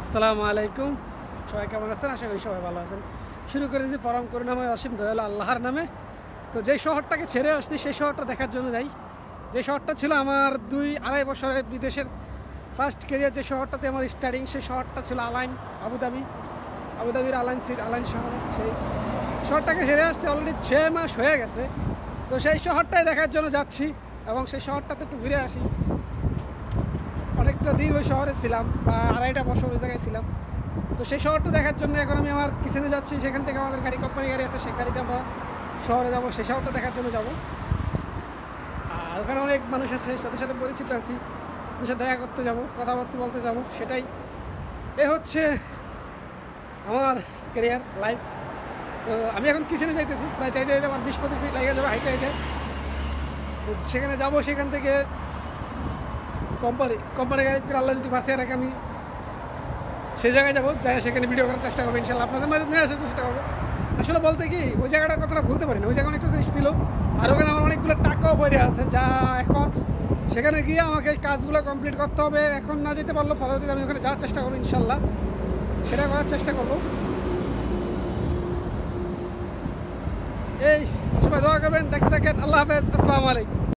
আসসালামু আলাইকুম। সবাই কেমন আছেন? আশা করি সবাই ভালো আছেন। শুরু করেছি পরম করুণাময় অসীম দয়াল আল্লাহর নামে। তো যেই শহরটাকে ছেড়ে আসছি সেই শহরটা দেখার জন্য যাই। যে শহরটা ছিল আমার 2-2.5 বছরের বিদেশের ফার্স্ট ক্যারিয়ার, যে শহরটাতে আমার স্টার্টিং, সেই শহরটা ছিল আলাইন, আবুধাবির আলাইন শহর। সেই শহরটাকে ছেড়ে আসছে অলরেডি 6 মাস হয়ে গেছে। তো সেই শহরটাই দেখার জন্য যাচ্ছি এবং সেই শহরটাতে একটু ঘুরে আসি। অনেকটা দিন ওই শহরে ছিলাম, বা 2.5 বছর ওই জায়গায় ছিলাম। তো সেই শহরটা দেখার জন্য এখন আমি আমার কিচেনে যাচ্ছি। সেখান থেকে আমাদের কোম্পানি গাড়ি আছে, সেই গাড়িতে আমরা শহরে যাবো, সেই শহরটা দেখার জন্য যাব। আর ওখানে অনেক মানুষ আছে, সাথে সাথে পরিচিত আছি, তাদের সাথে দেখা করতে যাব, কথাবার্তা বলতে যাব। সেটাই এ হচ্ছে আমার ক্যারিয়ার লাইফ। তো আমি এখন কিচেনে যাইতেছি, প্রায় যাইতে যাইতে আমার 20-25 মিনিট লেগে যাবে হাইটে হাইটে। তো সেখানে যাব, সেখান থেকে কোম্পানি গাড়িতে করে আল্লাহ যদি বাসে রাখে আমি সেই জায়গায় যাবো, যাই সেখানে ভিডিও করার চেষ্টা করবো ইনশাল্লাহ, আপনাদের মাঝে নিয়ে আসার চেষ্টা করবো। আসলে বলতে কি, ওই জায়গাটার কথাটা ভুলতে পারি না। ওই জায়গায় অনেকটা জিনিস ছিল, আর ওখানে আমার অনেকগুলো টাকাও পড়ে আছে, যা এখন সেখানে গিয়ে আমাকে কাজগুলো কমপ্লিট করতে হবে। এখন না যেতে পারলো, পরবর্তীতে আমি ওখানে যাওয়ার চেষ্টা করবো ইনশাল্লাহ, সেটা করার চেষ্টা করবো। এই সবাই দোয়া করবেন, দেখতে থাকেন। আল্লাহ হাফেজ, আসসালামু আলাইকুম।